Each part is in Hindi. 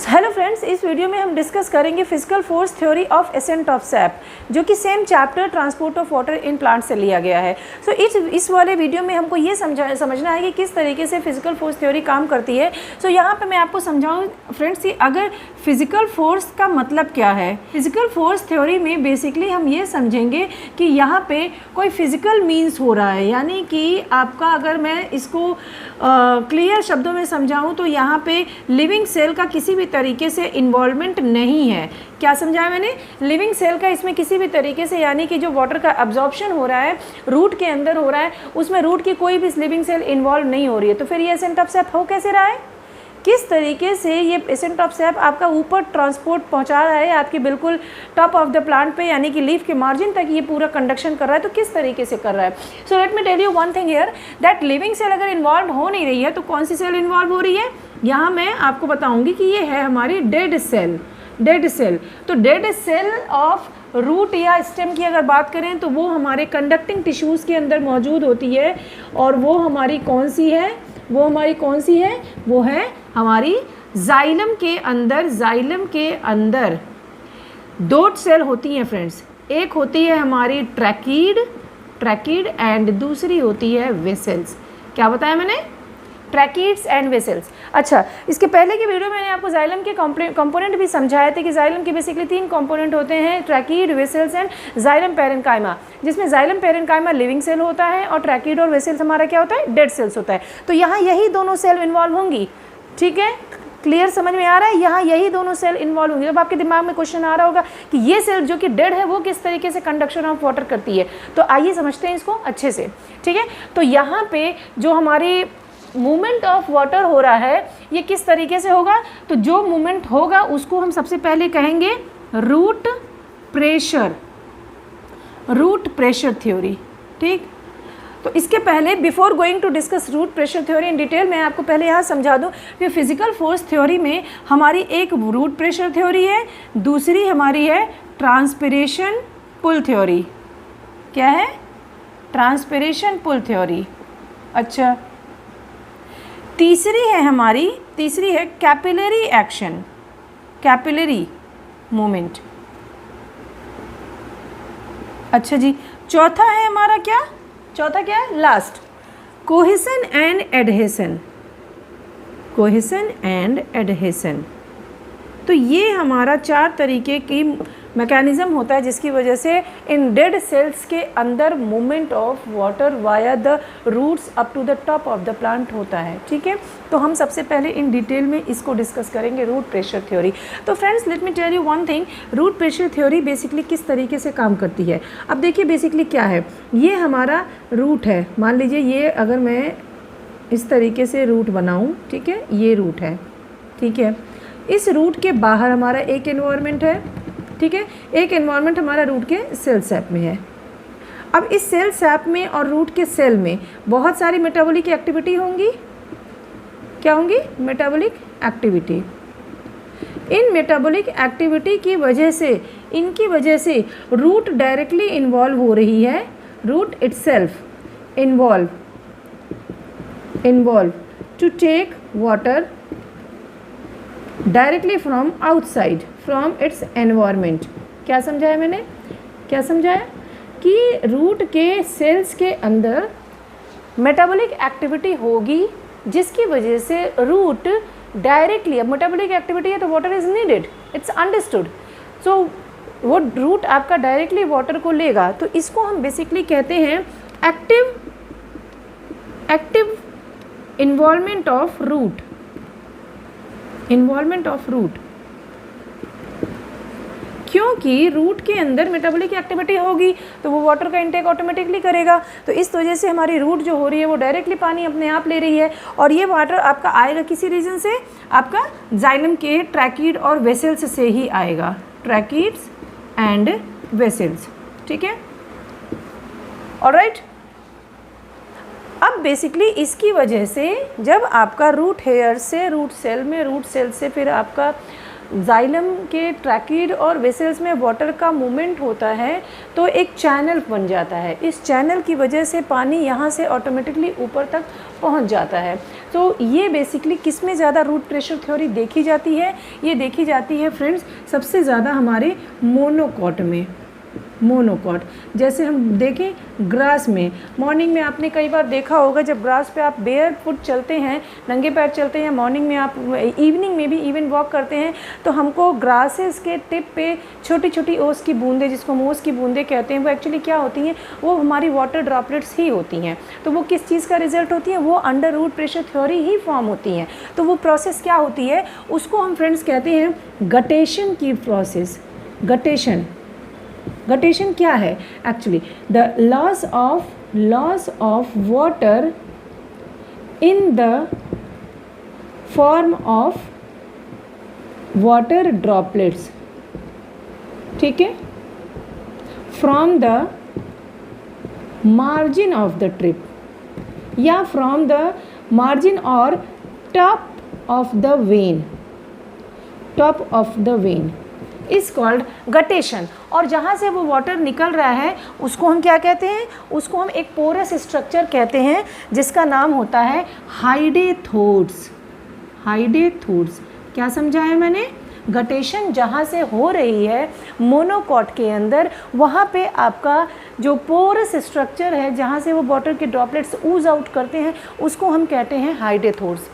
हेलो फ्रेंड्स, इस वीडियो में हम डिस्कस करेंगे physical force theory of ascent of SAP, जो कि same chapter transport of water in plant से लिया गया है। सो इस वाले वीडियो में हमको ये समझना है कि किस तरीके से फिजिकल फोर्स थ्योरी काम करती है। सो यहाँ पे मैं आपको समझाऊँ फ्रेंड्स कि अगर फिजिकल फोर्स का मतलब क्या है। फिजिकल फोर्स थ्योरी में बेसिकली हम ये समझेंगे कि यहाँ पे कोई फिजिकल मीन्स हो रहा है, यानी कि आपका अगर मैं इसको क्लियर शब्दों में समझाऊँ तो यहाँ पे लिविंग सेल का किसी भी तरीके से इन्वॉल्वमेंट नहीं है। क्या समझाया मैंने? लिविंग सेल का इसमें किसी भी तरीके से, यानी कि जो वाटर का अब्जॉर्प्शन हो रहा है रूट के अंदर हो रहा है, उसमें रूट की कोई भी लिविंग सेल इन्वॉल्व नहीं हो रही है। तो फिर ये एसेंट ऑफ सैप हो कैसे रहा है? किस तरीके से ये एसेंट ऑफ सैप आपका ऊपर ट्रांसपोर्ट पहुंचा रहा है आपके बिल्कुल टॉप ऑफ द प्लांट पे, यानी कि लीफ के मार्जिन तक ये पूरा कंडक्शन कर रहा है। तो किस तरीके से कर रहा है? So let me tell you one thing here that living cell अगर इन्वॉल्व हो नहीं रही है तो कौन सी सेल इन्वॉल्व हो रही है? यहाँ मैं आपको बताऊंगी कि ये है हमारी डेड सेल। डेड सेल, तो डेड सेल ऑफ रूट या स्टेम की अगर बात करें तो वो हमारे कंडक्टिंग टिश्यूज़ के अंदर मौजूद होती है। और वो हमारी कौन सी है? वो है हमारी जाइलम के अंदर। जाइलम के अंदर दो सेल होती हैं फ्रेंड्स, एक होती है हमारी ट्रैकीड एंड दूसरी होती है वेसल्स। क्या बताया मैंने? Tracheids and vessels. अच्छा, इसके पहले की वीडियो में मैंने आपको जाइलम के कंपोनेंट भी समझाए थे कि जाइलम के बेसिकली 3 कंपोनेंट होते हैं, ट्रैकीड, वेसल्स एंड जाइलम पेरेन्काइमा, जिसमें जाइलम पेरेन्काइमा लिविंग सेल होता है और ट्रैकीड और वेसल्स हमारा क्या होता है? डेड सेल्स होता है। तो यहाँ यही दोनों सेल इन्वॉल्व होंगी। ठीक है, क्लियर समझ में आ रहा है? यहाँ यही दोनों सेल इन्वॉल्व होंगे। जब आपके दिमाग में क्वेश्चन आ रहा होगा कि ये सेल जो कि डेड है वो किस तरीके से कंडक्शन ऑफ वाटर करती है, तो आइए समझते हैं इसको अच्छे से। ठीक है, तो यहाँ पे जो हमारी मूवमेंट ऑफ वाटर हो रहा है ये किस तरीके से होगा? तो जो मूवमेंट होगा उसको हम सबसे पहले कहेंगे रूट प्रेशर थ्योरी। ठीक, तो इसके पहले before going to discuss root pressure theory in detail, मैं आपको पहले यहाँ समझा दूँ कि फिजिकल फोर्स थ्योरी में हमारी एक रूट प्रेशर थ्योरी है, दूसरी हमारी है ट्रांसपिरेशन पुल थ्योरी। क्या है? Transpiration pull theory. अच्छा, तीसरी है कैपिलरी एक्शन, कैपिलरी मूवमेंट। अच्छा जी, चौथा है हमारा क्या? चौथा क्या है? Last, cohesion and adhesion. तो ये हमारा 4 तरीके की मैकेनिज़्म होता है जिसकी वजह से इन डेड सेल्स के अंदर movement of water via the roots up to the top of the plant होता है। ठीक है, तो हम सबसे पहले इन डिटेल में इसको डिस्कस करेंगे, रूट प्रेशर थ्योरी। तो friends let me tell you one thing, root pressure theory basically किस तरीके से काम करती है। अब देखिए बेसिकली क्या है, ये हमारा रूट है। मान लीजिए ये अगर मैं इस तरीके से रूट बनाऊँ, ठीक है, ये रूट है। ठीक है, इस रूट के बाहर हमारा एक एनवायरनमेंट है। ठीक है, एक एनवायरनमेंट हमारा रूट के सेल सैप में है। अब इस सेल सैप में और रूट के सेल में बहुत सारी मेटाबॉलिक एक्टिविटी होंगी। क्या होंगी? Metabolic activity. इन मेटाबॉलिक एक्टिविटी की वजह से, इनकी वजह से रूट डायरेक्टली इन्वॉल्व हो रही है। Root itself involve to take water directly from outside, from its environment. क्या समझाया मैंने? क्या समझाया? कि रूट के सेल्स के अंदर मेटाबॉलिक एक्टिविटी होगी जिसकी वजह से रूट डायरेक्टली, अब मेटाबॉलिक एक्टिविटी है तो water is needed, it's understood. So वो रूट आपका डायरेक्टली वाटर को लेगा, तो इसको हम बेसिकली कहते हैं एक्टिव इन्वॉल्वमेंट ऑफ रूट। क्योंकि रूट के अंदर मेटाबॉलिक एक्टिविटी होगी तो वो वाटर का इंटेक ऑटोमेटिकली करेगा। तो इस वजह से हमारी रूट जो हो रही है वो डायरेक्टली पानी अपने आप ले रही है, और ये वाटर आपका आएगा किसी रीजन से? आपका जाइलम के ट्रैकीड और वेसल्स से ही आएगा, ट्रैकीड्स एंड वेसल्स। ठीक है, ऑलराइट। अब बेसिकली इसकी वजह से जब आपका रूट हेयर से रूट सेल में, रूट सेल से फिर आपका जाइलम के ट्रैकिड और वेसल्स में वाटर का मूवमेंट होता है तो एक चैनल बन जाता है। इस चैनल की वजह से पानी यहाँ से ऑटोमेटिकली ऊपर तक पहुँच जाता है। तो ये बेसिकली किस में ज़्यादा रूट प्रेशर थ्योरी देखी जाती है? ये देखी जाती है फ्रेंड्स सबसे ज़्यादा हमारे मोनोकॉट में। मोनोकॉट जैसे हम देखें ग्रास में, मॉर्निंग में आपने कई बार देखा होगा जब ग्रास पे आप बेयर फुट चलते हैं, नंगे पैर चलते हैं, मॉर्निंग में आप इवनिंग में भी इवन वॉक करते हैं, तो हमको ग्रासेस के टिप पे छोटी छोटी ओस की बूंदें, जिसको हम ओस की बूंदें कहते हैं, वो एक्चुअली क्या होती हैं? वो हमारी वाटर ड्रॉपलेट्स ही होती हैं। तो वो किस चीज़ का रिजल्ट होती है? वो अंडर रूट प्रेशर थ्योरी ही फॉर्म होती हैं। तो वो प्रोसेस क्या होती है? उसको हम फ्रेंड्स कहते हैं गटेशन की प्रोसेस। गटेशन क्या है? Actually the loss of water in the form of water droplets, ठीक है, from the margin of the trip या फ्रॉम द मार्जिन और top of the when is called guttation. और जहाँ से वो वाटर निकल रहा है उसको हम क्या कहते हैं? उसको हम एक पोरस स्ट्रक्चर कहते हैं जिसका नाम होता है हाइडेथोड्स। क्या समझाया मैंने? गटेशन जहाँ से हो रही है मोनोकॉट के अंदर, वहाँ पे आपका जो पोरस स्ट्रक्चर है जहाँ से वो वाटर के ड्रॉपलेट्स ऊज आउट करते हैं उसको हम कहते हैं हाइडेथोड्स।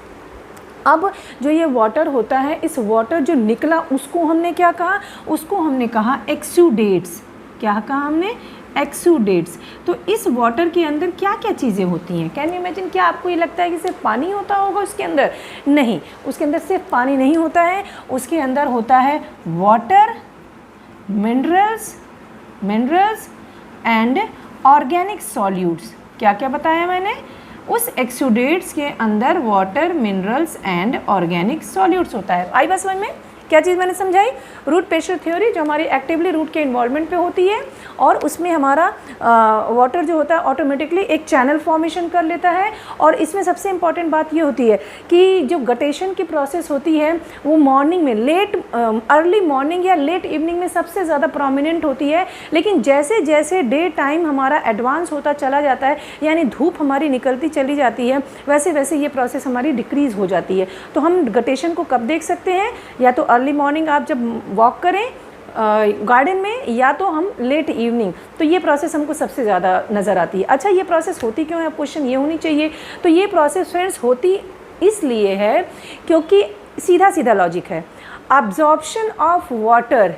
अब जो ये वाटर होता है, इस वाटर जो निकला उसको हमने क्या कहा? उसको हमने कहा एक्सूडेट्स। क्या कहा हमने? एक्सूडेट्स। तो इस वाटर के अंदर क्या क्या चीज़ें होती हैं? Can you imagine? क्या आपको ये लगता है कि सिर्फ पानी होता होगा उसके अंदर? नहीं, उसके अंदर सिर्फ पानी नहीं होता है, उसके अंदर होता है water, minerals and organic solutes. क्या क्या बताया मैंने? उस एक्सूडेट्स के अंदर water, minerals and organic solutes होता है। आई बात समझ में? क्या चीज़ मैंने समझाई? रूट प्रेशर थ्योरी जो हमारी एक्टिवली रूट के इन्वॉल्वमेंट पे होती है और उसमें हमारा वाटर जो होता है ऑटोमेटिकली एक चैनल फॉर्मेशन कर लेता है। और इसमें सबसे इम्पॉर्टेंट बात ये होती है कि जो गटेशन की प्रोसेस होती है वो मॉर्निंग में अर्ली मॉर्निंग या लेट इवनिंग में सबसे ज़्यादा प्रोमिनेंट होती है। लेकिन जैसे जैसे डे टाइम हमारा एडवांस होता चला जाता है, यानी धूप हमारी निकलती चली जाती है, वैसे वैसे ये प्रोसेस हमारी डिक्रीज़ हो जाती है। तो हम गटेशन को कब देख सकते हैं? या तो अर्ली मॉर्निंग आप जब वॉक करें गार्डन में, या तो हम लेट इवनिंग। तो ये प्रोसेस हमको सबसे ज़्यादा नज़र आती है। अच्छा, ये प्रोसेस होती क्यों है? क्वेश्चन ये होनी चाहिए। तो ये प्रोसेस फ्रेंड्स होती इसलिए है क्योंकि सीधा लॉजिक है, absorption of water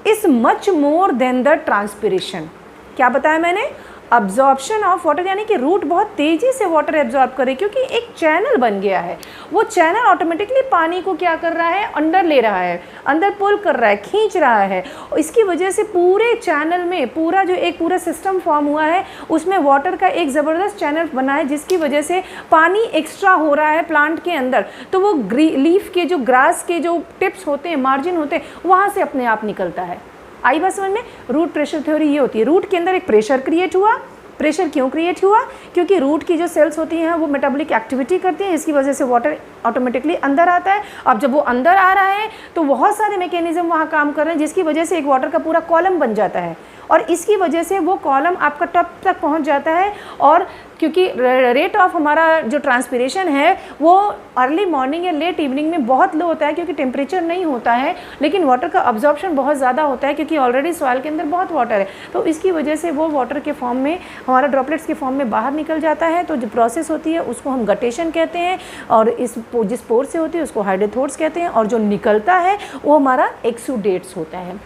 is much more than the transpiration. क्या बताया मैंने? अब्जॉर्प्शन ऑफ वाटर, यानी कि रूट बहुत तेज़ी से वाटर एब्जॉर्ब करे क्योंकि एक चैनल बन गया है। वो चैनल ऑटोमेटिकली पानी को क्या कर रहा है? अंदर ले रहा है, अंदर पुल कर रहा है, खींच रहा है। और इसकी वजह से पूरे चैनल में पूरा सिस्टम फॉर्म हुआ है, उसमें वाटर का एक ज़बरदस्त चैनल बना है जिसकी वजह से पानी एक्स्ट्रा हो रहा है प्लांट के अंदर। तो वो लीफ के जो ग्रास के जो टिप्स होते हैं, मार्जिन होते हैं, वहाँ से अपने आप निकलता है। आई बात समझ में? रूट प्रेशर थ्योरी ये होती है। रूट के अंदर एक प्रेशर क्रिएट हुआ। प्रेशर क्यों क्रिएट हुआ? क्योंकि रूट की जो सेल्स होती हैं वो मेटाबॉलिक एक्टिविटी करती हैं, इसकी वजह से वाटर ऑटोमेटिकली अंदर आता है। अब जब वो अंदर आ रहा है तो बहुत सारे मैकेनिज्म वहाँ काम कर रहे हैं जिसकी वजह से एक वाटर का पूरा कॉलम बन जाता है और इसकी वजह से वो कॉलम आपका टॉप तक पहुँच जाता है। और क्योंकि रेट ऑफ हमारा जो ट्रांसपिरेशन है वो अर्ली मॉर्निंग या लेट इवनिंग में बहुत लो होता है क्योंकि टेम्परेचर नहीं होता है, लेकिन वाटर का अब्जॉर्प्शन बहुत ज़्यादा होता है क्योंकि ऑलरेडी सॉइल के अंदर बहुत वाटर है। तो इसकी वजह से वो वाटर के फॉर्म में, हमारा ड्रॉपलेट्स के फॉर्म में बाहर निकल जाता है। तो जो प्रोसेस होती है उसको हम गटेशन कहते हैं और जिस पोर से होती है उसको हाइडेथोड्स कहते हैं और जो निकलता है वो हमारा एक्सूडेट्स होता है।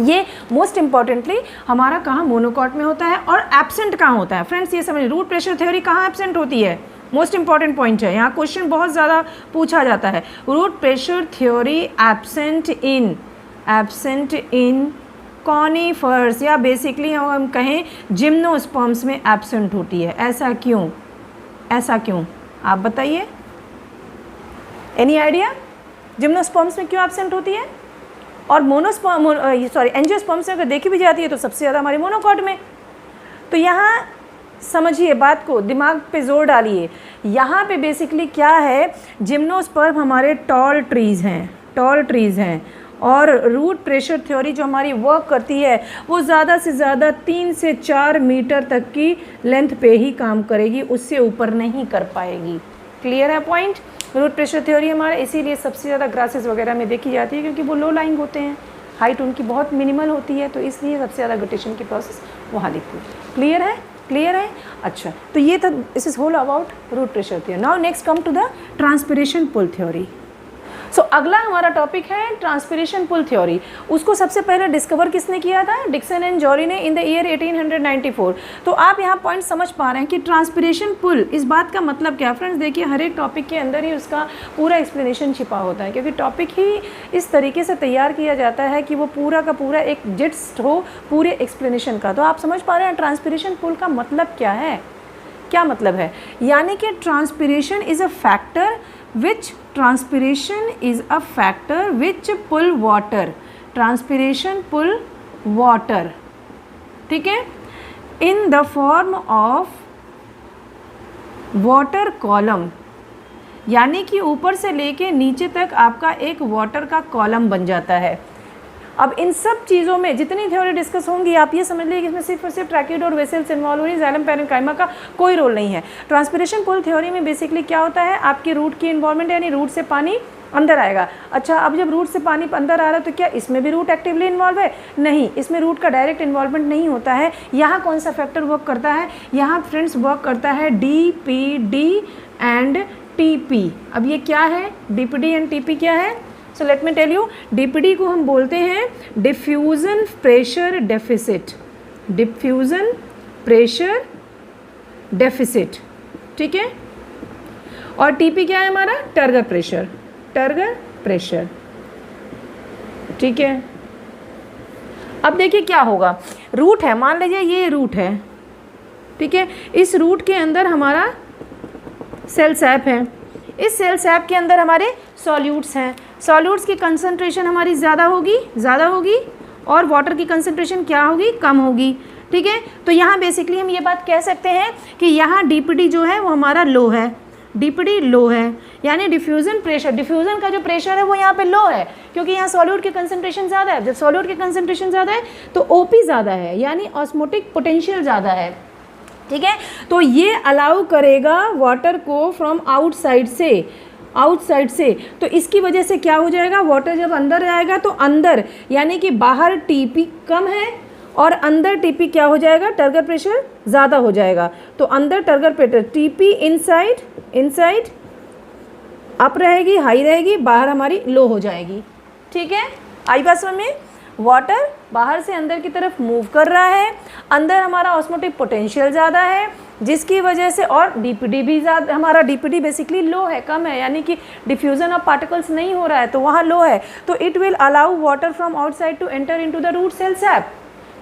ये मोस्ट इंपॉर्टेंटली हमारा कहाँ? मोनोकॉट में होता है। और एब्सेंट कहाँ होता है? फ्रेंड्स ये समझ, रूट प्रेशर थ्योरी कहाँ एब्सेंट होती है? मोस्ट इंपॉर्टेंट पॉइंट है, यहाँ क्वेश्चन बहुत ज़्यादा पूछा जाता है। Root pressure theory absent in conifers या बेसिकली हम कहें जिम्नोस्पर्म्स में एब्सेंट होती है। ऐसा क्यों आप बताइए? एनी आइडिया जिम्नोस्पर्म्स में क्यों एब्सेंट होती है? और एंजियोस्पर्म्स में अगर देखी भी जाती है तो सबसे ज़्यादा हमारे मोनोकॉट में। तो यहाँ समझिए, बात को दिमाग पे जोर डालिए। यहाँ पे बेसिकली क्या है? जिम्नोस्पर्म हमारे टॉल ट्रीज़ हैं। टॉल ट्रीज़ हैं, और रूट प्रेशर थ्योरी जो हमारी वर्क करती है वो ज़्यादा से ज़्यादा 3 से 4 मीटर तक की लेंथ पे ही काम करेगी, उससे ऊपर नहीं कर पाएगी। क्लियर है पॉइंट? रूट प्रेशर थ्योरी हमारा इसीलिए सबसे ज़्यादा ग्रासेस वगैरह में देखी जाती है, क्योंकि वो लो लाइंग होते हैं, हाइट उनकी बहुत मिनिमल होती है, तो इसलिए सबसे ज़्यादा रोटेशन की प्रोसेस वहाँ दिखती है। क्लियर है? क्लियर है? अच्छा, तो ये था, this is whole about root pressure theory. Now next come to the transpiration pull theory. So अगला हमारा टॉपिक है ट्रांसपिरेशन पुल थ्योरी। उसको सबसे पहले डिस्कवर किसने किया था? डिक्सन एंड जॉरी ने इन द ईयर 1894। तो आप यहाँ पॉइंट समझ पा रहे हैं कि ट्रांसपिरेशन पुल, इस बात का मतलब क्या? फ्रेंड्स देखिए, हर एक टॉपिक के अंदर ही उसका पूरा एक्सप्लेनेशन छिपा होता है, क्योंकि टॉपिक ही इस तरीके से तैयार किया जाता है कि वो पूरा का पूरा एक जिस्ट हो पूरे एक्सप्लेनेशन का। तो आप समझ पा रहे हैं ट्रांसपिरेशन पुल का मतलब क्या है? क्या मतलब है? यानी कि transpiration is a factor which transpiration is a factor which pull water, transpiration pull water, ठीक है, in the form of water column, यानी कि ऊपर से लेके नीचे तक आपका एक वाटर का कॉलम बन जाता है। अब इन सब चीज़ों में जितनी थ्योरी डिस्कस होंगी, आप ये समझ लीजिए कि इसमें सिर्फ और सिर्फ ट्रैकिड और वेसल्स इन्वॉल्व हो रही है, जाइलम पैरेन्काइमा का कोई रोल नहीं है। ट्रांसपिरेशन पुल थ्योरी में बेसिकली क्या होता है, आपकी रूट की इन्वॉल्वमेंट, यानी रूट से पानी अंदर आएगा। अच्छा, अब जब रूट से पानी अंदर आ रहा है तो क्या इसमें भी रूट एक्टिवली इन्वॉल्व है? नहीं, इसमें रूट का डायरेक्ट इन्वॉल्वमेंट नहीं होता है। यहाँ कौन सा फैक्टर वर्क करता है? यहाँ फ्रेंड्स वर्क करता है DPD एंड TP। अब ये क्या है? DPD एंड TP क्या है? So let me tell you, DPD को हम बोलते हैं diffusion pressure deficit, diffusion pressure deficit, ठीक है। और TP क्या है हमारा? टर्गर प्रेशर, टर्गर प्रेशर, ठीक है। अब देखिए क्या होगा, रूट है, मान लीजिए ये रूट है, ठीक है। इस रूट के अंदर हमारा सेल सैप है, इस सेल सैप के अंदर हमारे सॉल्यूट्स हैं। सॉल्यूट्स की कंसंट्रेशन हमारी ज़्यादा होगी और वाटर की कंसंट्रेशन क्या होगी? कम होगी, ठीक है। तो यहाँ बेसिकली हम ये बात कह सकते हैं कि यहाँ DPD जो है वो हमारा लो है, DPD लो है, यानी डिफ्यूज़न प्रेशर, डिफ्यूज़न का जो प्रेशर है वो यहाँ पे लो है, क्योंकि यहाँ सॉल्यूट की कंसंट्रेशन ज़्यादा है। जब सॉल्यूट की कंसंट्रेशन ज़्यादा है तो OP ज़्यादा है, यानी ऑस्मोटिक पोटेंशियल ज़्यादा है, ठीक है। तो ये अलाउ करेगा वाटर को फ्रॉम आउटसाइड से, तो इसकी वजह से क्या हो जाएगा, वाटर जब अंदर आएगा तो अंदर, यानी कि बाहर TP कम है और अंदर TP क्या हो जाएगा? टर्गर प्रेशर ज़्यादा हो जाएगा। तो अंदर turgor pressure TP inside up रहेगी, हाई रहेगी, बाहर हमारी लो हो जाएगी, ठीक है। आई बात समझ में? वाटर बाहर से अंदर की तरफ मूव कर रहा है, अंदर हमारा ऑस्मोटिक पोटेंशियल ज़्यादा है, जिसकी वजह से, और DPD भी ज़्यादा, हमारा DPD बेसिकली लो है, कम है, यानी कि डिफ्यूज़न ऑफ पार्टिकल्स नहीं हो रहा है, तो वहाँ लो है। तो it will allow water from outside to enter into the root cell sap,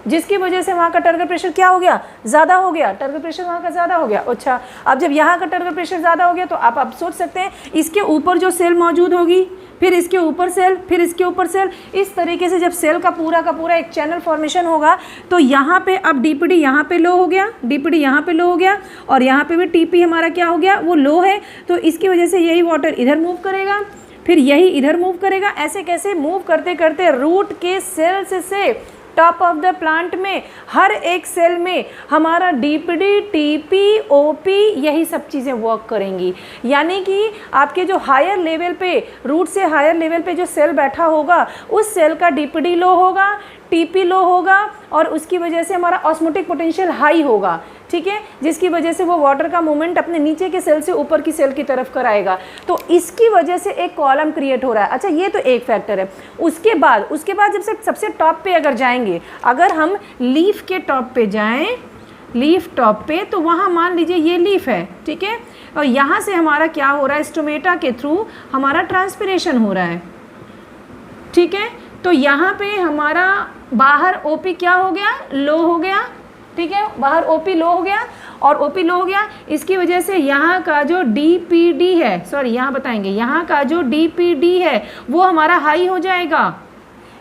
जिसकी वजह से वहाँ का टर्गर प्रेशर क्या हो गया? ज़्यादा हो गया, टर्गर प्रेशर वहाँ का ज़्यादा हो गया। अच्छा, अब जब यहाँ का टर्गर प्रेशर ज़्यादा हो गया तो आप अब सोच सकते हैं इसके ऊपर जो सेल मौजूद होगी, फिर इसके ऊपर सेल, फिर इसके ऊपर सेल, इस तरीके से जब सेल का पूरा एक चैनल फॉर्मेशन होगा, तो यहाँ पे अब DPD यहाँ पे लो हो गया, DPD यहाँ पे लो हो गया, और यहाँ पे भी TP हमारा क्या हो गया? वो लो है। तो इसकी वजह से यही वाटर इधर मूव करेगा, फिर यही इधर मूव करेगा, ऐसे कैसे मूव करते करते रूट के सेल्स से टॉप ऑफ द प्लांट में हर एक सेल में हमारा DPD, TP, OP यही सब चीज़ें वर्क करेंगी। यानी कि आपके जो हायर लेवल पे, रूट से हायर लेवल पे जो सेल बैठा होगा, उस सेल का DPD लो होगा, TP लो होगा, और उसकी वजह से हमारा ऑस्मोटिक पोटेंशियल हाई होगा, ठीक है, जिसकी वजह से वो वाटर का मूवमेंट अपने नीचे के सेल से ऊपर की सेल की तरफ कराएगा। तो इसकी वजह से एक कॉलम क्रिएट हो रहा है। अच्छा, ये तो एक फैक्टर है। उसके बाद जब सबसे टॉप पे अगर जाएंगे, अगर हम लीफ के टॉप पे जाएं, लीफ टॉप पे, तो वहाँ मान लीजिए ये लीफ है, ठीक है, और यहाँ से हमारा क्या हो रहा है? स्टोमेटा के थ्रू हमारा ट्रांसपिरेशन हो रहा है, ठीक है। तो यहाँ पे हमारा बाहर OP क्या हो गया? लो हो गया, ठीक है, बाहर OP लो हो गया, और OP लो हो गया, इसकी वजह से यहाँ का जो DPD है, सॉरी यहाँ बताएंगे, यहाँ का जो DPD है वो हमारा हाई हो जाएगा,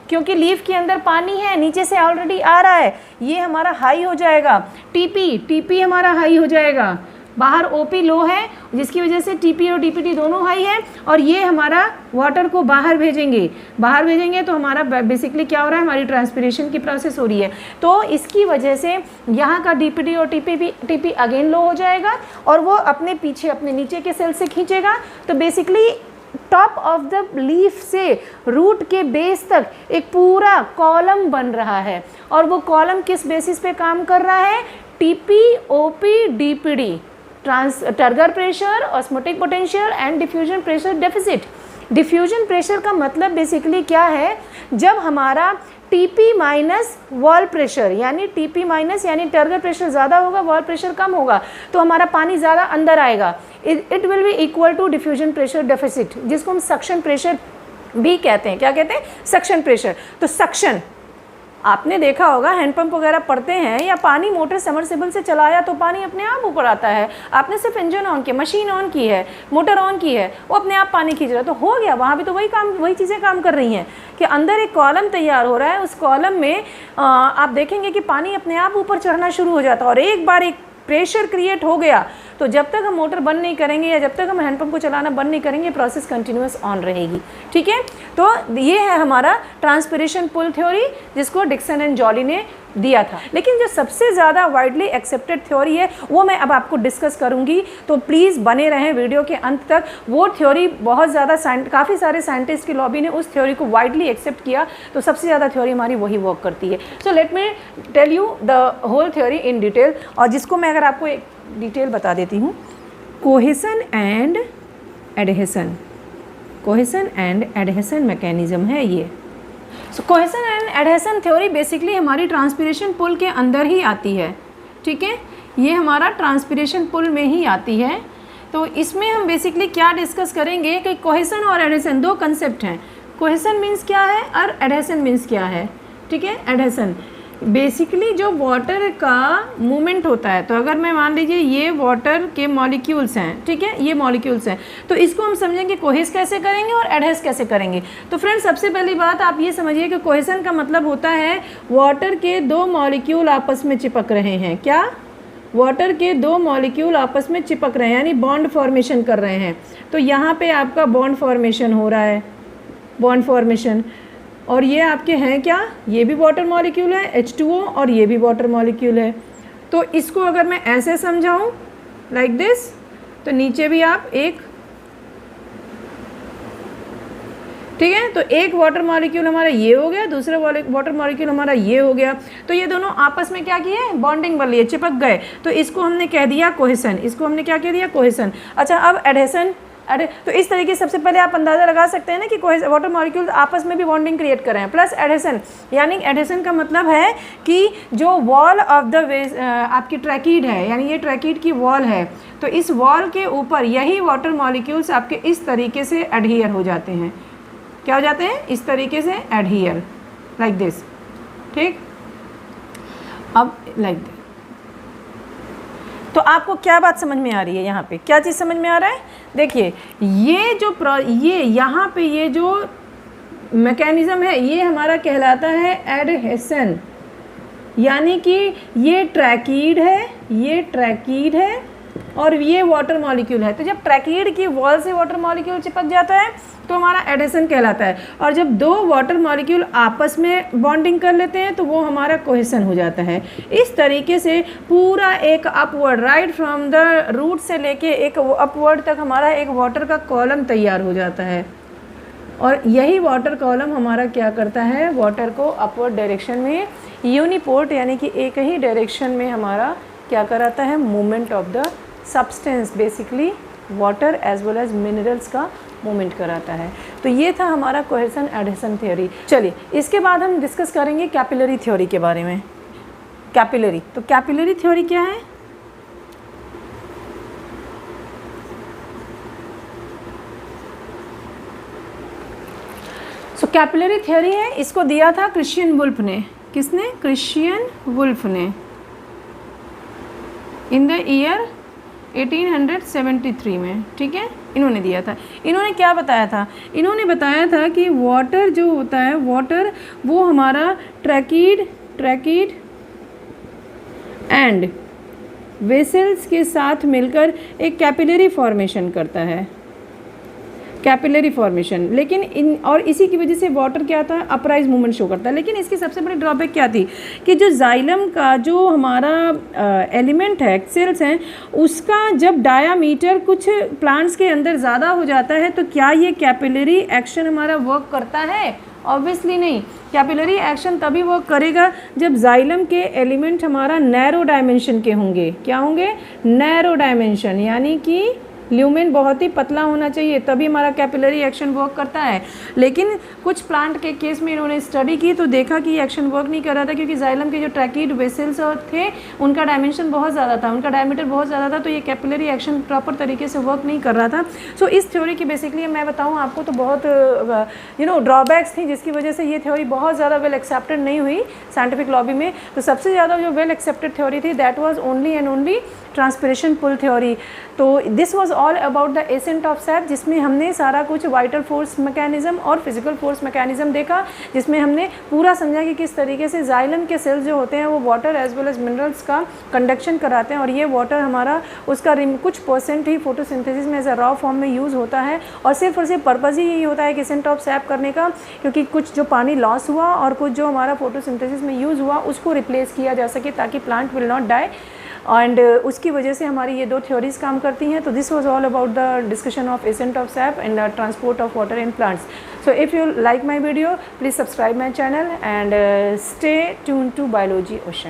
क्योंकि लीफ के अंदर पानी है, नीचे से ऑलरेडी आ रहा है, ये हमारा हाई हो जाएगा। TP हमारा हाई हो जाएगा, बाहर OP लो है जिसकी वजह से TP और DPT दोनों हाई है, और ये हमारा वाटर को बाहर भेजेंगे तो हमारा बेसिकली क्या हो रहा है, हमारी ट्रांसपिरेशन की प्रोसेस हो रही है। तो इसकी वजह से यहाँ का DPT और TP अगेन लो हो जाएगा और वो अपने पीछे अपने नीचे के सेल से खींचेगा। तो basically top of the leaf से रूट के बेस तक एक पूरा कॉलम बन रहा है, और वो कॉलम किस बेसिस पे काम कर रहा है, TP, OP, DPD, turgor pressure, osmotic potential and diffusion pressure deficit. Diffusion pressure का मतलब बेसिकली क्या है, जब हमारा TP माइनस वॉल प्रेशर यानी TP माइनस यानी टर्गर प्रेशर ज़्यादा होगा, वॉल प्रेशर कम होगा, तो हमारा पानी ज़्यादा अंदर आएगा। It will be equal to diffusion pressure deficit, जिसको हम सक्शन प्रेशर भी कहते हैं। क्या कहते हैं, सक्शन प्रेशर। तो सक्शन आपने देखा होगा, हैंडपंप वगैरह पड़ते हैं या पानी मोटर समरसेबल से चलाया तो पानी अपने आप ऊपर आता है। आपने सिर्फ इंजन ऑन किया, मशीन ऑन की है, मोटर ऑन की है, वो अपने आप पानी खींच रहा है, तो हो गया। वहाँ भी तो वही चीज़ें काम कर रही हैं कि अंदर एक कॉलम तैयार हो रहा है, उस कॉलम में आप देखेंगे कि पानी अपने आप ऊपर चढ़ना शुरू हो जाता है, और एक बार एक प्रेशर क्रिएट हो गया तो जब तक हम मोटर बंद नहीं करेंगे या जब तक हम हैंडपंप को चलाना बंद नहीं करेंगे, प्रोसेस कंटिन्यूअस ऑन रहेगी। ठीक है, तो ये है हमारा ट्रांसपिरेशन पुल थ्योरी, जिसको डिक्सन एंड जॉली ने दिया था। लेकिन जो सबसे ज़्यादा वाइडली एक्सेप्टेड थ्योरी है वो मैं अब आपको डिस्कस करूंगी, तो प्लीज़ बने रहें वीडियो के अंत तक। वो थ्योरी बहुत ज़्यादा काफ़ी सारे साइंटिस्ट की लॉबी ने उस थ्योरी को वाइडली एक्सेप्ट किया, तो सबसे ज़्यादा थ्योरी हमारी वही वर्क करती है। So let me tell you the whole theory in detail, और जिसको मैं अगर आपको एक डिटेल बता देती हूँ, cohesion and adhesion, cohesion and adhesion mechanism है ये। So cohesion and adhesion theory basically हमारी ट्रांसपिरेशन पुल के अंदर ही आती है। ठीक है, ये हमारा ट्रांसपिरेशन पुल में ही आती है। तो इसमें हम बेसिकली क्या डिस्कस करेंगे कि कोहेसन और एडहेसन दो कंसेप्ट हैं। कोहेसन मीन्स क्या है और एडहेसन मीन्स क्या है। ठीक है, एडहेसन बेसिकली जो वाटर का मूवमेंट होता है, तो अगर मैं मान लीजिए ये वाटर के मॉलिक्यूल्स हैं, ठीक है, ये मॉलिक्यूल्स हैं, तो इसको हम समझेंगे कोहेस कैसे करेंगे और एडहेस कैसे करेंगे। तो फ्रेंड्स, सबसे पहली बात आप ये समझिए कि कोहेसन का मतलब होता है वाटर के दो मॉलिक्यूल आपस में चिपक रहे हैं। क्या, वाटर के दो मॉलिक्यूल आपस में चिपक रहे हैं, यानी बॉन्ड फॉर्मेशन कर रहे हैं। तो यहाँ पे आपका बॉन्ड फॉर्मेशन हो रहा है, बॉन्ड फॉर्मेशन, और ये आपके हैं क्या, ये भी वाटर मॉलिक्यूल है H2O, और ये भी वाटर मॉलिक्यूल है। तो इसको अगर मैं ऐसे समझाऊं लाइक दिस, तो नीचे भी आप एक, ठीक है, तो एक वाटर मॉलिक्यूल हमारा ये हो गया, दूसरा वाटर मॉलिक्यूल हमारा ये हो गया। तो ये दोनों आपस में क्या किए, बॉन्डिंग बन लिए, चिपक गए। तो इसको हमने कह दिया कोहेसन, इसको हमने क्या कह दिया, कोहेसन। अच्छा, अब एडहेसन, अरे तो इस तरीके से सबसे पहले आप अंदाज़ा लगा सकते हैं ना कि वाटर मॉलिक्यूल आपस में भी बॉन्डिंग क्रिएट कर रहे हैं। प्लस एडहेसन, यानी एडहेसन का मतलब है कि जो वॉल ऑफ द आपकी ट्रैकीड है, यानी ये ट्रैकीड की वॉल है, तो इस वॉल के ऊपर यही वाटर मॉलिक्यूल्स आपके इस तरीके से एडहियर हो जाते हैं। क्या हो जाते हैं, इस तरीके से एडहियर, लाइक दिस। ठीक, अब लाइक दिस। तो आपको क्या बात समझ में आ रही है, यहाँ पे क्या चीज़ समझ में आ रहा है, देखिए ये जो ये यहाँ पे ये जो मैकेनिज़्म है ये हमारा कहलाता है एडहेसन, यानी कि ये ट्रैकीड है, ये ट्रैकीड है और ये वाटर मॉलिक्यूल है। तो जब ट्रैकीड की वॉल से वाटर मॉलिक्यूल चिपक जाता है तो हमारा एडहेसन कहलाता है, और जब दो वाटर मॉलिक्यूल आपस में बॉन्डिंग कर लेते हैं तो वो हमारा कोहेसन हो जाता है। इस तरीके से पूरा एक upward, right from the root से लेके एक अपवर्ड तक हमारा एक वाटर का कॉलम तैयार हो जाता है, और यही वाटर कॉलम हमारा क्या करता है, वाटर को अपवर्ड डायरेक्शन में यूनिपोर्ट, यानी कि एक ही डायरेक्शन में हमारा क्या कराता है, movement of the substance, basically water as well as minerals का मूवमेंट कराता है। तो ये था हमारा कोहेसन एडहेसन थ्योरी। चलिए इसके बाद हम डिस्कस करेंगे कैपिलरी थ्योरी के बारे में। कैपिलरी, तो कैपिलरी थ्योरी क्या है, सो कैपिलरी थ्योरी है, इसको दिया था क्रिश्चियन वुल्फ ने। किसने, क्रिश्चियन वुल्फ ने, इन द ईयर 1873 में। ठीक है, इन्होंने दिया था। इन्होंने क्या बताया था, इन्होंने बताया था कि वाटर जो होता है, वाटर वो हमारा ट्रैकीड एंड वेसल्स के साथ मिलकर एक कैपिलरी फॉर्मेशन करता है, कैपिलरी फॉर्मेशन। लेकिन इसी की वजह से वाटर क्या आता है, अपराइज मूवमेंट शो करता है। लेकिन इसकी सबसे बड़ी ड्रॉबैक क्या थी कि जो जाइलम का जो हमारा एलिमेंट है, सेल्स हैं, उसका जब डायामीटर कुछ प्लांट्स के अंदर ज़्यादा हो जाता है तो क्या ये कैपिलरी एक्शन हमारा वर्क करता है? ऑब्वियसली नहीं। कैपिलरी एक्शन तभी वर्क करेगा जब जाइलम के एलिमेंट हमारा नैरो डायमेंशन के होंगे। क्या होंगे? नैरो डायमेंशन, यानी कि ल्यूमेन बहुत ही पतला होना चाहिए, तभी हमारा कैपिलरी एक्शन वर्क करता है। लेकिन कुछ प्लांट के केस में इन्होंने स्टडी की तो देखा कि एक्शन वर्क नहीं कर रहा था, क्योंकि जाइलम के जो ट्रैकीड वेसल्स थे उनका डायमेंशन बहुत ज़्यादा था, उनका डायमीटर बहुत ज़्यादा था, तो ये कैपिलरी एक्शन प्रॉपर तरीके से वर्क नहीं कर रहा था। सो इस थ्योरी की बेसिकली मैं बताऊँ आपको तो बहुत ड्रॉबैक्स थी, जिसकी वजह से ये थ्योरी बहुत ज़्यादा वेल एक्सेप्टेड नहीं हुई साइंटिफिक लॉबी में। तो सबसे ज़्यादा जो वेल एक्सेप्टेड थ्योरी थी that was only and only transpiration pull theory. तो this was all about the ascent of sap, जिसमें हमने सारा कुछ वाइटल फोर्स मैकेनिज्म और फिजिकल फोर्स मैकेनिज्म देखा, जिसमें हमने पूरा समझा कि किस तरीके से जाइलम के सेल्स जो होते हैं वो water as well as minerals का कंडक्शन कराते हैं, और ये वाटर हमारा उसका कुछ परसेंट ही फोटोसिंथेसिस में एज अ रॉ फॉर्म में यूज़ होता है, और सिर्फ पर्पज़ ही यही होता है कि एसेंट ऑफ सैप करने का, क्योंकि कुछ जो पानी लॉस हुआ और कुछ जो हमारा फोटोसिंथेसिस में यूज़ हुआ उसको रिप्लेस किया जा सके ताकि plant will not die, and उसकी वजह से हमारी ये दो थ्योरीज काम करती हैं। तो this was all about the discussion of ascent of sap and the transport of water in plants. So if you like my video please subscribe my channel and stay tune to Biology ocean.